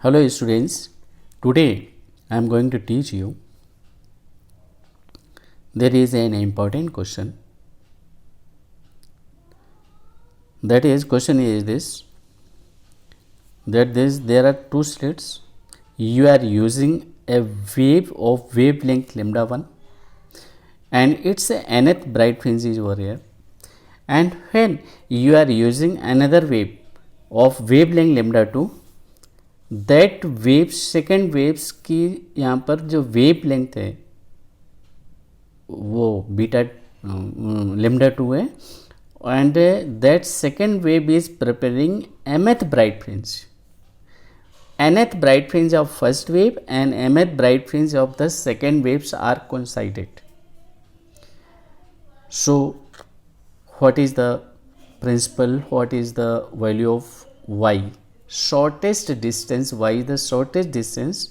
Hello students, today I am going to teach you. There is an important question. That is, question is this, that there are two slits. You are using a wave of wavelength lambda 1 and its nth bright fringe is over here, and when you are using another wave of wavelength lambda 2, that wave second waves की यहाँ पर जो wave length है वो beta lambda 2 है, and that second wave is preparing mth bright fringe. nth bright fringe of first wave and mth bright fringe of the second waves are coincided. So what is the principle, what is the value of y? Shortest distance, y is the shortest distance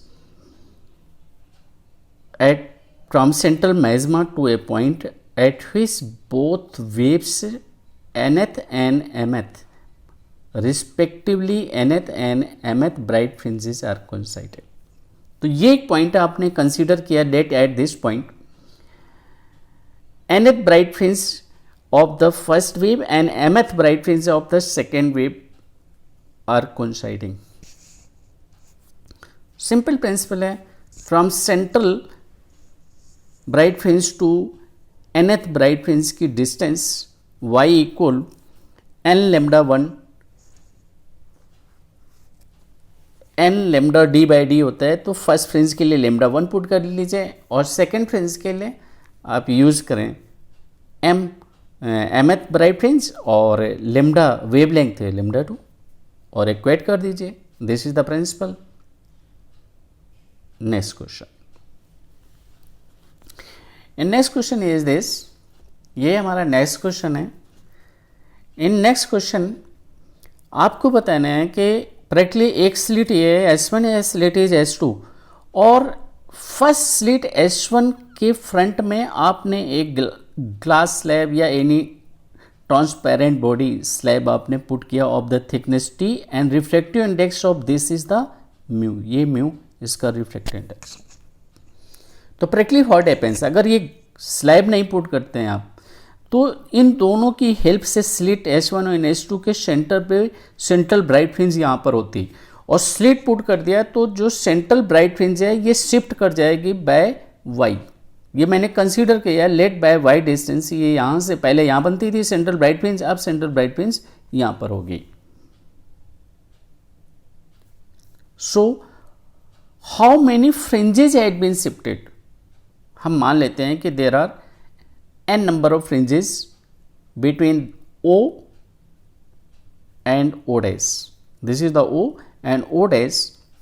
at from central maxima to a point at which both waves nth and mth respectively nth and mth bright fringes are coincided. तो ये एक point आपने consider किया that at this point nth bright fringe of the first wave and mth bright fringe of the second wave are coinciding. Simple principle है, from central bright fringe to nth bright fringe की distance y equal n lambda 1 n lambda d by D होता है. तो first fringe के लिए lambda 1 put कर लीजिए और सेकेंड फ्रिंज के लिए आप यूज करें mth ब्राइट फ्रिंज और लेमडा वेव लेंथ है लेमडा 2 और इक्वेट कर दीजिए. This is the principle. Next question. Next question is this, ये हमारा नेक्स्ट क्वेश्चन है. इन नेक्स्ट क्वेश्चन आपको बताना है कि प्रैक्टिकली एक स्लिट ये है S1 है, स्लिट इज S2 और फर्स्ट स्लिट S1 के फ्रंट में आपने एक ग्लास स्लैब या एनी ट्रांसपेरेंट बॉडी स्लैब आपने पुट किया of the thickness T and refractive index of this is the mu. ये म्यू इसका रिफ्रैक्टिव इंडेक्स. तो प्रैक्टिकली व्हाट हैपेंस, अगर ये स्लैब नहीं पुट करते हैं आप तो इन दोनों की हेल्प से स्लिट S1 और S2 के सेंटर पे सेंट्रल ब्राइट फ्रिंज यहाँ पर होती और स्लिट पुट कर दिया तो जो सेंट्रल ब्राइट फ्रिंज है ये शिफ्ट कर जाएगी बाय y. ये मैंने कंसीडर किया लेट बाय y डिस्टेंस. ये यहाँ से पहले यहाँ बनती थी सेंट्रल ब्राइट फ्रिंज, अब सेंट्रल ब्राइट फ्रिंज यहाँ पर होगी. So how many fringes had been shifted. हम मान लेते हैं कि there are n number of fringes between O and O dash. This is the O and O dash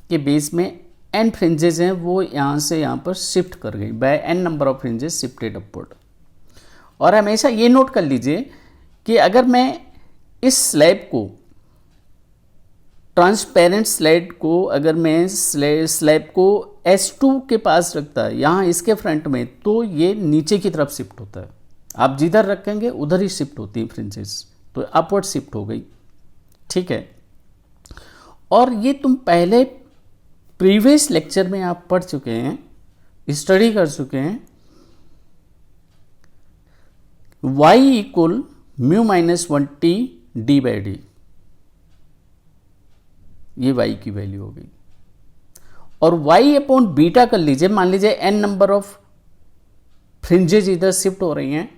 के बेस में n फ्रिंजेस हैं वो यहाँ से यहाँ पर शिफ्ट कर गई by n number of fringes shifted upward. और हमेशा ये नोट कर लीजिए कि अगर मैं इस स्लैब को ट्रांसपेरेंट स्लैब को अगर मैं स्लैब को S2 के पास रखता है यहाँ इसके फ्रंट में तो ये नीचे की तरफ शिफ्ट होता है. आप जिधर रखेंगे उधर ही शिफ्ट होती है फ्रिंजेस, तो अपवर्ड शिफ्ट हो गई. ठीक है. और ये तुम पहले प्रीवियस लेक्चर में आप पढ़ चुके हैं, स्टडी कर चुके हैं. y equal mu minus 1t D by D, ये y की वैल्यू हो गई. और y अपॉन बीटा कर लीजिए. मान लीजिए n नंबर ऑफ फ्रिंजेज इधर शिफ्ट हो रही हैं,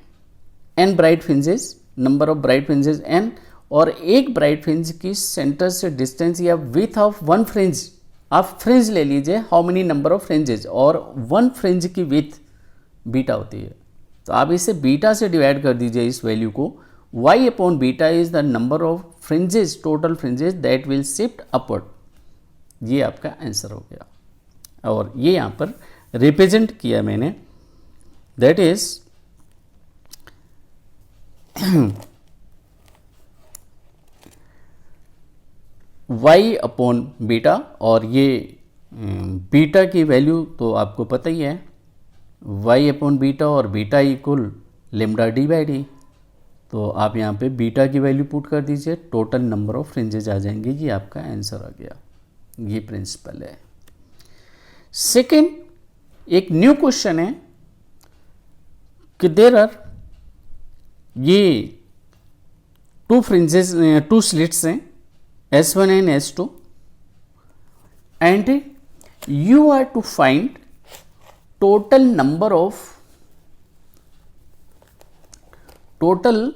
n bright fringes, number of bright fringes n, और एक ब्राइट फ्रिंज की सेंटर से डिस्टेंस या विथ ऑफ वन फ्रिंज. आप फ्रिंज ले लीजिए how many number of fringes, और वन फ्रिंज की विथ बीटा होती है. तो आप इसे बीटा से डिवाइड कर दीजिए इस वैल्यू को. y upon beta is the number of fringes, total fringes that will shift upward. ये आपका आंसर हो गया. और ये यहाँ पर रिप्रेजेंट किया मैंने, that is y upon beta. और ये बीटा की वैल्यू तो आपको पता ही है, y अपॉन बीटा और beta equal lambda D by D. तो आप यहाँ पे बीटा की वैल्यू पुट कर दीजिए, टोटल नंबर ऑफ फ्रिंजेज आ जाएंगे. ये आपका आंसर आ गया. ये प्रिंसिपल है। सेकेंड, एक न्यू क्वेश्चन है कि देयर आर ये टू फ्रिंजेस, टू स्लिट्स हैं S1 and S2 and you are to find total number of, total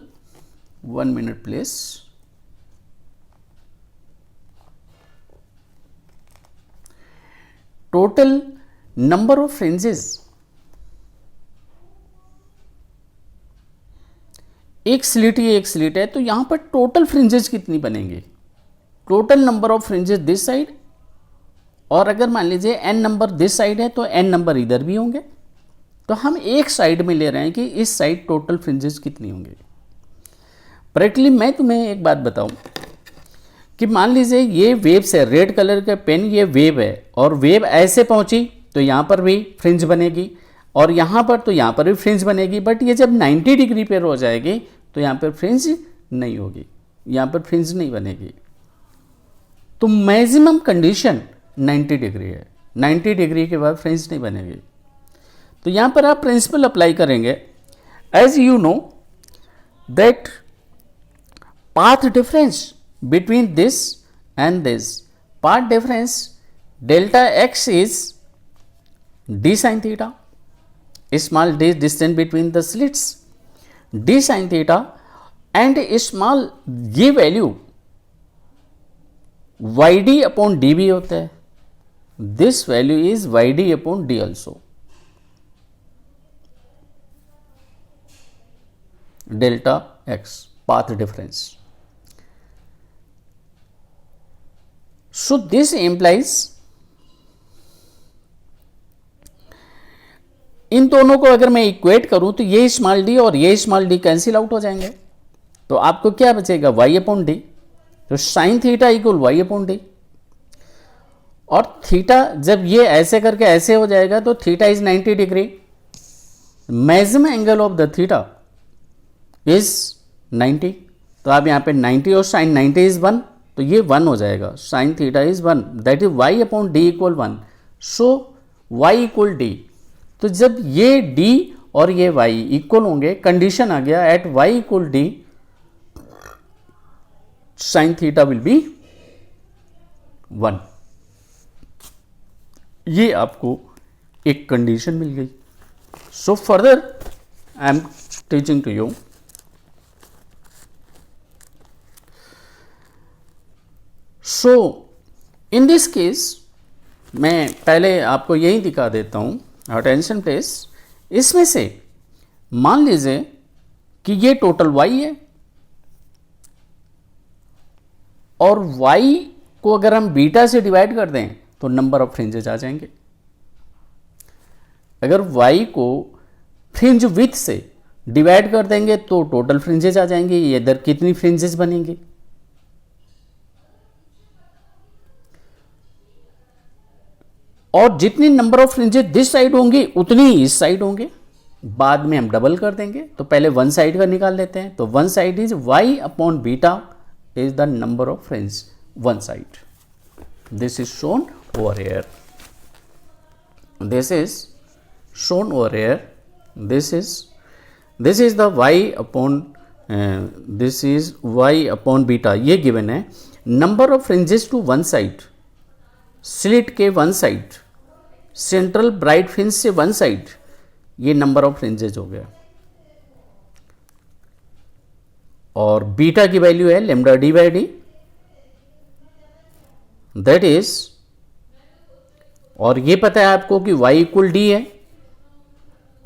1 minute please, total number of fringes. एक स्लिट ये एक स्लिट है, तो यहां पर टोटल फ्रिंजेस कितनी बनेंगे, total number of fringes this side, और अगर मान लीजिए n नंबर दिस साइड है तो n नंबर इधर भी होंगे, तो हम एक साइड में ले रहे हैं कि इस साइड टोटल फ्रिंजेस कितनी होंगे। प्रैक्टिकली मैं तुम्हें एक बात बताऊं कि मान लीजिए ये वेव्स है, रेड कलर का पेन ये वेव है, और वेव ऐसे पहुंची तो यहाँ पर भी फ्रिंज बनेगी, और यहाँ पर तो यहाँ पर भी फ्रिंज बनेगी, बट ये जब 90 डिग्री पर हो जाएगी तो यहाँ पर फ्रिंज नहीं होगी, यहाँ पर फ्रिंज नहीं बनेगी। तो मैक्सिमम कंडीशन 90 डिग्री है, 90 डिग्री के बाद फ्रिंज नहीं बनेगी। तो यहाँ पर आप प्रिंसिपल अप्लाई करेंगे, as you know that path difference between this and this, path difference delta x is d sin theta, small d distance between the slits, d sin theta, and small ये value yd upon d भी होता है, this value is yd upon d also, delta x path difference. So this implies इन दोनों को अगर मैं equate करूं तो ये स्मॉल डी और ये स्मॉल डी कैंसिल आउट हो जाएंगे, तो आपको क्या बचेगा y अपॉन डी, तो sine theta equal y upon D, और थीटा जब ये ऐसे करके ऐसे हो जाएगा तो theta is 90 degree, maximum angle of the theta is 90, तो आप यहाँ पे 90 और साइन 90 इज 1, तो ये 1 हो जाएगा, sine theta is 1, that is y upon d equal 1, so y equal d. तो जब ये d और ये y इक्वल होंगे, कंडीशन आ गया at y equal d sine theta will be 1, ये आपको एक कंडीशन मिल गई। So further I am teaching to you, so in this case मैं पहले आपको यही दिखा देता हूं, अटेंशन प्लीज। इसमें से मान लीजिए कि ये टोटल y है, और y को अगर हम बीटा से डिवाइड कर दें तो नंबर ऑफ फ्रिंजेस आ जाएंगे। अगर y को फ्रिंज विथ से डिवाइड कर देंगे तो टोटल फ्रिंजेस आ जाएंगे, ये इधर कितनी फ्रिंजेस बनेंगी। और जितनी number of fringes this side होंगी उतनी ही इस साइड होंगे, बाद में हम डबल कर देंगे, तो पहले वन साइड का निकाल लेते हैं। तो one side is y upon beta is the number of fringe one side, this is shown over here, this is shown over here, this is the y upon this is y upon beta, ये given है। Number of fringes to one side, slit के one side, central bright fringe से one side, ये number of fringes हो गया। और beta की value है lambda D by D, that is, और ये पता है आपको कि y इक्वल डी है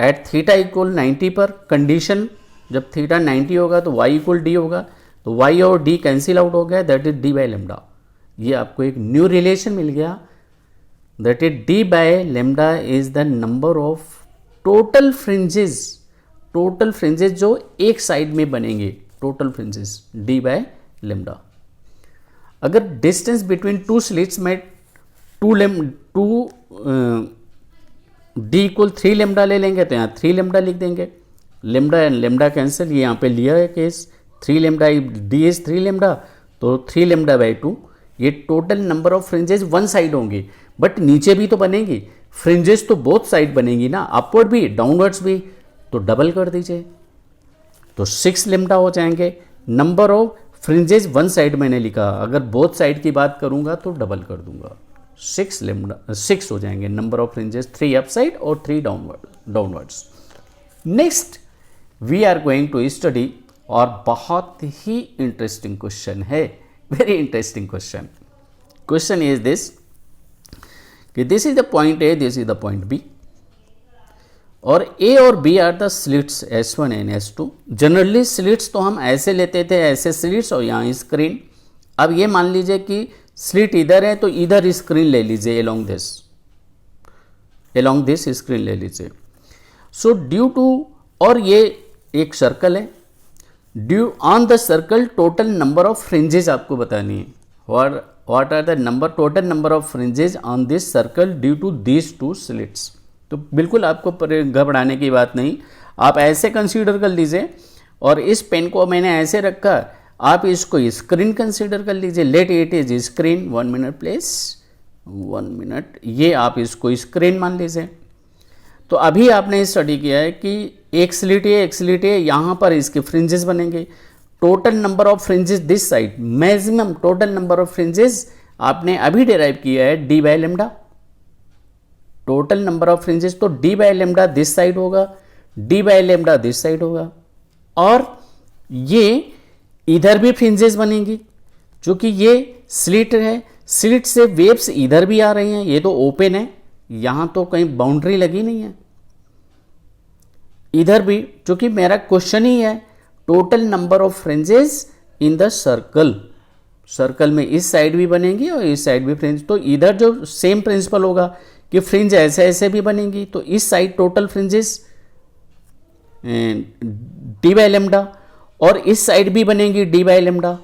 एट थीटा इक्वल 90 पर, कंडीशन जब थीटा 90 होगा तो y इक्वल डी होगा, तो y और d कैंसिल आउट हो गया, that is d by lambda. ये आपको एक न्यू रिलेशन मिल गया, that is d by lambda is the number of total fringes, total fringes जो एक साइड में बनेंगे, total fringes d by lambda. अगर डिस्टेंस बिटवीन टू स्लिट्स में टू d इक्वल 3 लेमडा ले लेंगे तो यहाँ 3 लेमडा लिख देंगे, लेमडा एंड लेमडा कैंसिल, ये यहाँ पे लिया है case 3 lambda, d is 3 lambda, तो 3 लेमडा बाई 2, ये total number of fringes one side होंगी, बट नीचे भी तो बनेंगी, फ्रिंजेस तो बोथ साइड बनेंगी ना, अपवर्ड भी डाउनवर्ड्स भी, तो डबल कर दीजिए, तो 6 लेमडा हो जाएंगे। Number of fringes one side मैंने लिखा, अगर बोथ साइड की बात करूंगा तो डबल कर दूंगा, 6 लेमडा 6 हो जाएंगे number of fringes, 3 up side और 3 downwards. Next we are going to study, और बहुत ही इंटरेस्टिंग क्वेश्चन है, very interesting question. Question is this कि this is the point A, this is the point B, और A और B are the slits S1 and S2। Generally slits तो हम ऐसे लेते थे, ऐसे स्लिट्स, और यहाँ स्क्रीन। अब ये मान लीजिए कि स्लिट इधर है तो इधर स्क्रीन ले लीजिए, along दिस स्क्रीन ले लीजिए। सो ड्यू टू, और ये एक सर्कल है, due on the circle total number of fringes आपको बतानी है, what are the number, total number of fringes on this circle due to this two slits. तो बिल्कुल आपको घबराने की बात नहीं, आप ऐसे कंसीडर कर लीजिए, और इस पेन को मैंने ऐसे रखा, आप इसको स्क्रीन कंसीडर कर लीजिए, let it is screen, 1 minute please, 1 minute, ये आप इसको स्क्रीन मान लीजिए। तो अभी आपने स्टडी किया है कि एक स्लिट है, यहाँ पर इसके फ्रिंजेस बनेंगे, total number of fringes this side, maximum total number of fringes आपने अभी डिराइव किया है D by lambda, total number of fringes, तो D by lambda this side होगा, D by lambda this side होगा, और ये इधर भी फ्रिंजेस बनेंगी, क्योंकि ये स्लिट है, स्लिट से वेव्स इधर भी आ रही हैं, ये तो ओपन है, यहां तो कहीं बाउंड्री लगी नहीं है, इधर भी, क्योंकि मेरा क्वेश्चन ही है total number of fringes in the circle, circle में इस साइड भी बनेंगी और इस साइड भी फ्रिंज, तो इधर जो सेम प्रिंसिपल होगा कि फ्रिंज ऐसे ऐसे भी बनेंगी, तो इस side total fringes D by lambda, और इस साइड भी बनेंगी डी बाय लेमडा,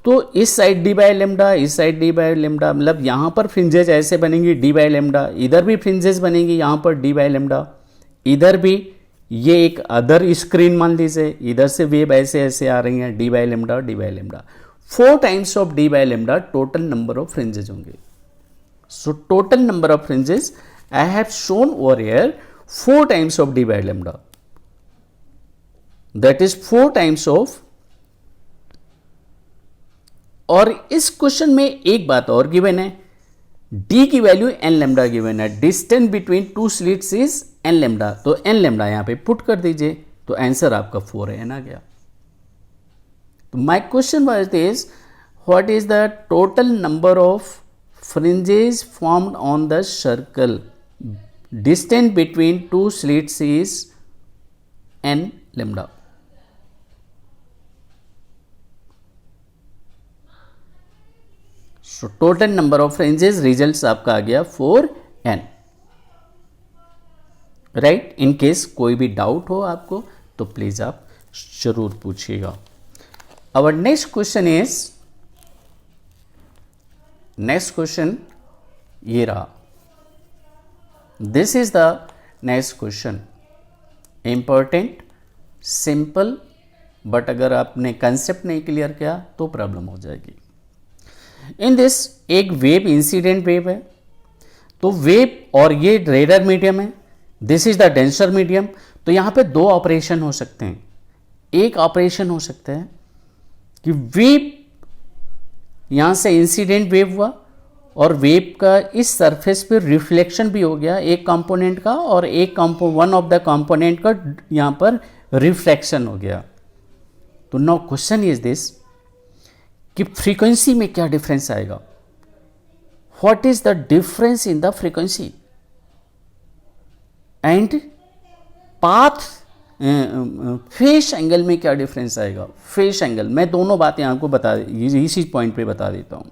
तो इस साइड डी बाय लेमडा, इस साइड डी बाय लेमडा, मतलब यहाँ पर फ्रिंजेस ऐसे बनेंगी डी बाय लेमडा, इधर भी फ्रिंजेस बनेंगी यहाँ पर डी बाय लेमडा, इधर भी, ये एक अदर स्क्रीन मान लीजिए, इधर से वेव ऐसे ऐसे आ रही हैं, D by lambda, D by lambda, 4 times of D by lambda total number of fringes होंगे। So total number of fringes I have shown over here 4 times of d by lambda, that is 4 times of, और इस question में एक बात और given है, d की value n lambda given है, distance between two slits is n lambda, तो n लैम्डा यहां पे पुट कर दीजिए, तो आंसर आपका 4 है ना गया। तो my question was this, what is the total number of fringes formed on the circle, distance between two slits is n lambda. So total number of fringes, results आपका आ गया 4n, राइट। इन केस कोई भी doubt हो आपको तो please आप जरूर पूछिएगा। Our next question is, next question ये रहा, this is the next question, important, simple, but अगर आपने कंसेप्ट नहीं क्लियर किया तो प्रॉब्लम हो जाएगी। इन दिस एक वेव, इंसिडेंट वेव है, तो वेव, और ये रेयर मीडियम है, this is the denser medium, तो यहां पे 2 ऑपरेशन हो सकते हैं। एक ऑपरेशन हो सकता है कि वेव यहां से इंसिडेंट वेव हुआ, और वेव का इस सरफेस पे रिफ्लेक्शन भी हो गया एक कंपोनेंट का, और एक वन ऑफ द कंपोनेंट का यहां पर रिफ्लेक्शन हो गया। तो नाउ क्वेश्चन इज दिस कि फ्रीक्वेंसी में क्या डिफरेंस आएगा, what is the difference in the frequency and path, face angle में क्या डिफरेंस आएगा। फेस एंगल, मैं दोनों बातें आपको बता, इसी पॉइंट पे बता देता हूं।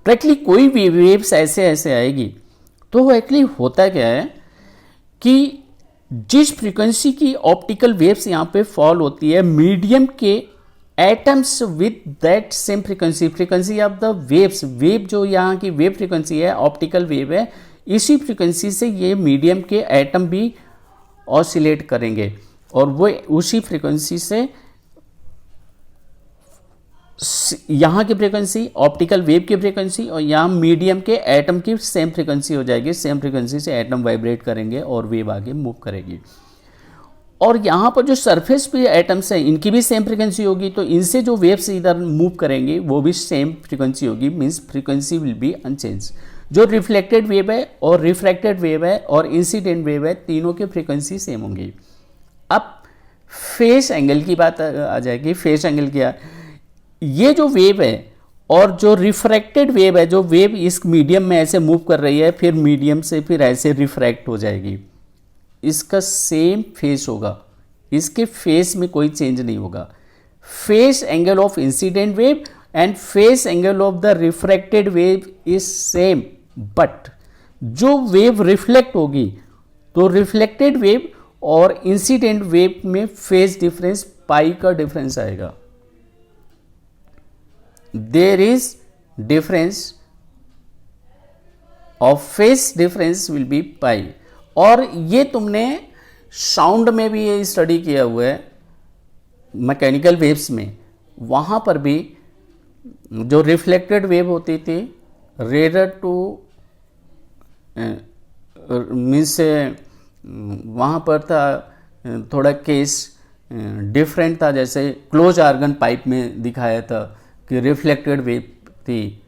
प्रैक्टिकली कोई भी वेव्स ऐसे ऐसे आएगी, तो वो एक्चुअली होता क्या है कि जिस फ्रीक्वेंसी की ऑप्टिकल वेव्स यहाँ पे फॉल होती है, मीडियम के atoms with that same frequency, frequency of the waves, wave जो यहाँ की वेव फ्रीक्वेंसी है, ऑप्टिकल वेव है, इसी फ्रीक्वेंसी से ये मीडियम के एटम भी ऑसिलेट करेंगे, और वो उसी फ्रीक्वेंसी से यहाँ की फ्रीक्वेंसी ऑप्टिकल वेव की फ्रीक्वेंसी और यहाँ मीडियम के एटम की सेम फ्रीक्वेंसी हो जाएगी। सेम फ्रीक्वेंसी से एटम वाइब्रेट करेंगे और वेव आगे मूव करेगी। और यहाँ पर जो सरफेस पे एटम्स हैं इनकी भी सेम फ्रीक्वेंसी होगी, तो इनसे जो वेव्स इधर मूव करेंगे वो भी सेम फ्रीक्वेंसी होगी, means frequency will be unchanged. जो रिफ्लेक्टेड वेव है और रिफ्रैक्टेड वेव है और इंसिडेंट वेव है, तीनों की फ्रीक्वेंसी सेम होंगी। अब फेस एंगल की बात आ जाएगी। फेस एंगल क्या, ये जो वेव है और जो रिफ्रैक्टेड वेव है, जो वेव इस मीडियम में ऐसे मूव कर रही है, फिर मीडियम से फिर ऐसे रिफ्रैक्ट हो जाएगी, इसका सेम फेस होगा, इसके फेस में कोई चेंज नहीं होगा। Phase angle of incident wave and phase angle of the refracted wave is same, but जो वेव रिफ्लेक्ट होगी तो रिफ्लेक्टेड वेव और इंसिडेंट वेव में फेस डिफरेंस पाई का डिफरेंस आएगा। There is difference of phase difference will be pi. और ये तुमने साउंड में भी ये स्टडी किया हुआ है, मैकेनिकल वेव्स में। वहाँ पर भी जो रिफ्लेक्टेड वेव होती थी, रेयर टू मीन्स वहाँ पर था थोड़ा केस डिफरेंट था। जैसे क्लोज आर्गन पाइप में दिखाया था कि रिफ्लेक्टेड वेव थी,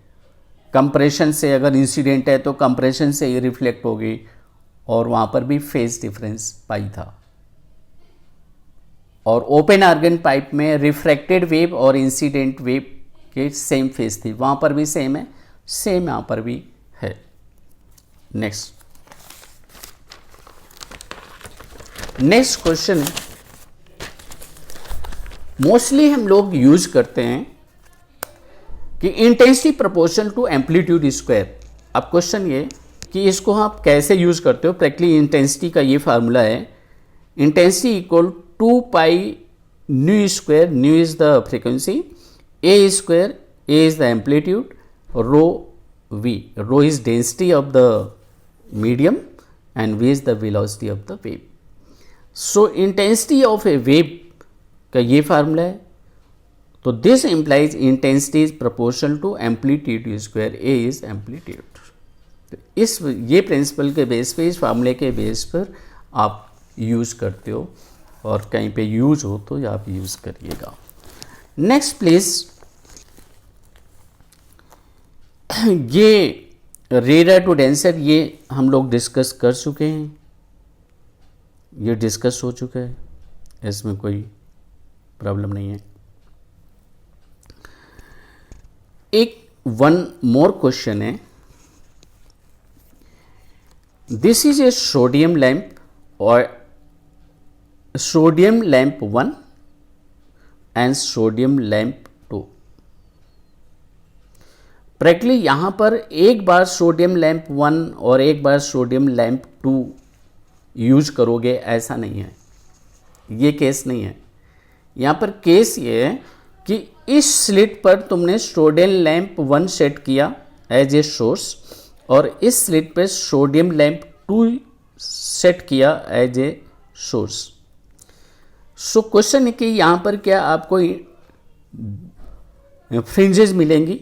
कंप्रेशन से अगर इंसिडेंट है तो कंप्रेशन से ही रिफ्लेक्ट होगी, और वहाँ पर भी फेस डिफरेंस पाई था। और ओपन आर्गन पाइप में रिफ्रैक्टेड वेव और इंसिडेंट वेव के सेम फेस थी, वहाँ पर भी सेम है, सेम यहाँ पर भी है। नेक्स्ट क्वेश्चन मोस्टली हम लोग यूज करते हैं कि intensity proportional to amplitude square. अब क्वेश्चन ये कि इसको आप कैसे यूज करते हो। प्रैक्टिकली इंटेंसिटी का ये फार्मूला है, intensity equal 2 pi nu square, nu is the frequency, a square, a is the amplitude, rho v, rho is density of the medium and v is the velocity of the wave. So intensity of a wave का ये formula है। तो this implies intensity is proportional to amplitude square, a is amplitude. तो ये principal के base पे, इस फार्मूले के बेस पर आप यूज़ करते हो, और कहीं पे यूज हो तो आप यूज़ करिएगा। नेक्स्ट प्लीज, ये रेयर टू डेंसर ये हम लोग डिस्कस कर चुके हैं, ये डिस्कस हो चुका है, इसमें कोई प्रॉब्लम नहीं है। एक वन मोर क्वेश्चन है, this is a sodium lamp और sodium lamp 1 and sodium lamp 2। Practically यहां पर एक बार सोडियम लैंप 1 और एक बार सोडियम लैंप 2 यूज करोगे ऐसा नहीं है, ये केस नहीं है। यहां पर केस ये है कि इस स्लिट पर तुमने सोडियम लैंप 1 सेट किया एज ए सोर्स और इस स्लिट पे सोडियम लैंप 2 सेट किया as a source. So question है कि यहाँ पर क्या आपको फ्रिंजेस मिलेंगी,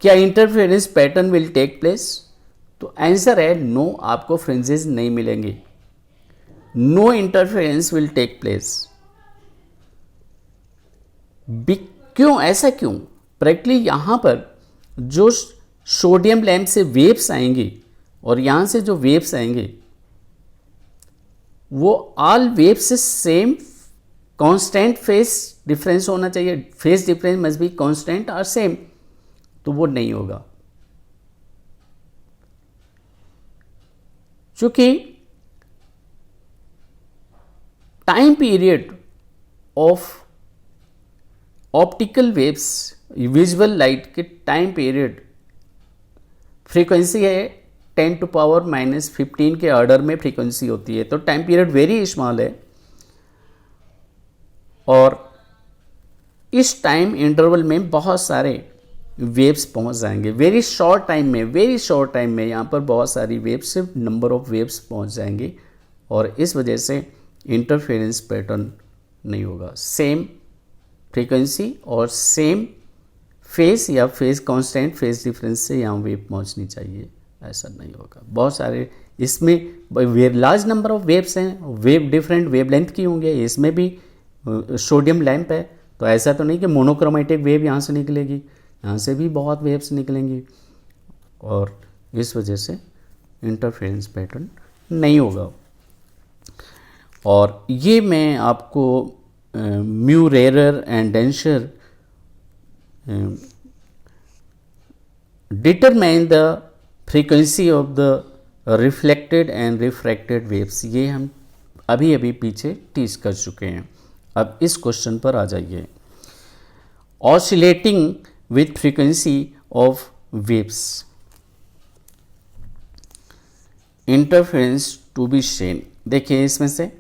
क्या interference pattern will take place? तो आंसर है नो, आपको फ्रिंजेस नहीं मिलेंगी, no interference will take place. क्यों, ऐसा क्यों? प्रैक्टिकली यहाँ पर जो सोडियम लैंप से वेव्स आएंगी और यहाँ से जो वेव्स आएंगे वो ऑल वेव्स से सेम कांस्टेंट फेस डिफरेंस होना चाहिए, phase difference must be constant और सेम, तो वो नहीं होगा। चूंकि time period of optical waves, visual light के टाइम पीरियड फ्रीक्वेंसी है 10⁻⁻15 के ऑर्डर में फ्रीक्वेंसी होती है, तो टाइम पीरियड वेरी स्मॉल है। और इस टाइम इंटरवल में बहुत सारे वेव्स पहुंच जाएंगे, वेरी शॉर्ट टाइम में यहाँ पर बहुत सारी वेव्स, सिर्फ नंबर ऑफ वेव्स पहुंच जाएंगे, और इस वजह से इंटरफेरेंस पैटर्न नहीं होगा, सेम फ्रीक्वेंसी और सेम फेस या फेस कांस्टेंट फेस डिफरेंस से यहाँ वेव पहुँचनी चाहिए, ऐसा नहीं होगा। बहुत सारे इसमें लार्ज नंबर ऑफ वेव्स हैं, वेव डिफरेंट वेव लेंथ की होंगे। इसमें भी सोडियम लैंप है, तो ऐसा तो नहीं कि मोनोक्रोमेटिक वेव यहाँ से निकलेगी, यहाँ से भी बहुत वेव्स निकलेंगी, और इस वजह से इंटरफेरेंस पैटर्न नहीं होगा। और ये मैं आपको mu rarer and denser determine the frequency of the reflected and refracted waves, ये हम अभी अभी पीछे टीच कर चुके हैं। अब इस क्वेश्चन पर आ जाइए। Oscillating with frequency of waves, interference to be seen. देखिए इसमें से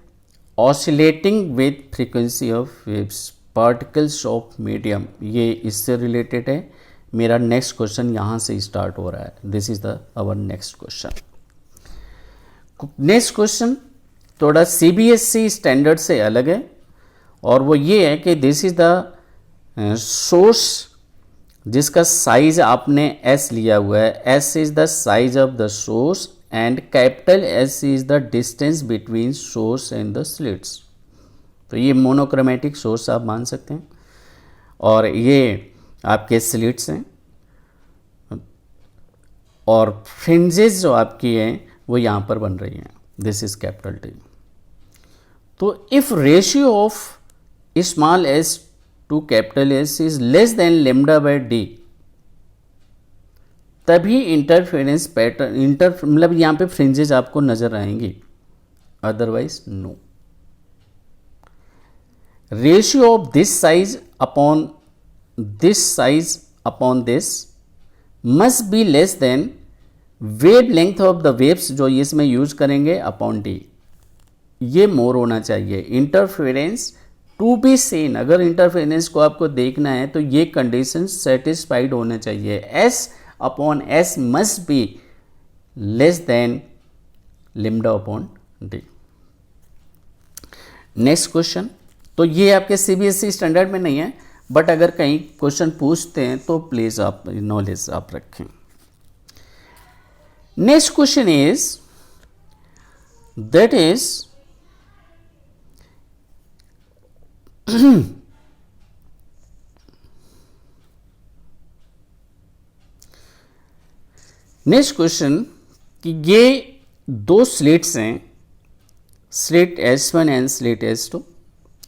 oscillating with frequency of waves, particles of medium, ये इससे रिलेटेड है। मेरा नेक्स्ट क्वेश्चन यहाँ से स्टार्ट हो रहा है। This is the our next question. Next question थोड़ा सीबीएसई स्टैंडर्ड से अलग है, और वो ये है कि दिस इज द सोर्स जिसका साइज आपने एस लिया हुआ है। S is the size of the source and capital S is the distance between source and the slits. तो ये मोनोक्रोमेटिक सोर्स आप मान सकते हैं, और ये आपके स्लिट्स हैं, और फ्रिंजेस जो आपकी हैं वो यहाँ पर बन रही हैं। This is capital T. तो if ratio of small S to capital S is less than lambda by D, तभी इंटरफेरेंस पैटर्न मतलब यहाँ पे फ्रिंजेस आपको नजर आएंगी, otherwise no. Ratio of this size upon this must be less than wave length of the waves, जो इसमें use करेंगे, अपॉन डी। ये मोर होना चाहिए। इंटरफेरेंस टू बी सीन, अगर इंटरफेरेंस को आपको देखना है तो ये कंडीशन सेटिस्फाइड होना चाहिए। S upon S must be less than lambda upon D. Next question, तो ये आपके सीबीएसई स्टैंडर्ड में नहीं है, बट अगर कहीं क्वेश्चन पूछते हैं तो प्लीज आप नॉलेज आप रखें। Next question is that is next question कि ये दो स्लिट्स हैं, slit S1 and slit S2,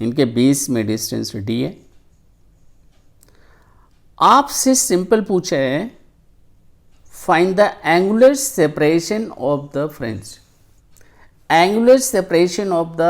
इनके बीच में डिस्टेंस d है। आपसे सिंपल पूछा है find the angular separation of the fringe. Angular separation of the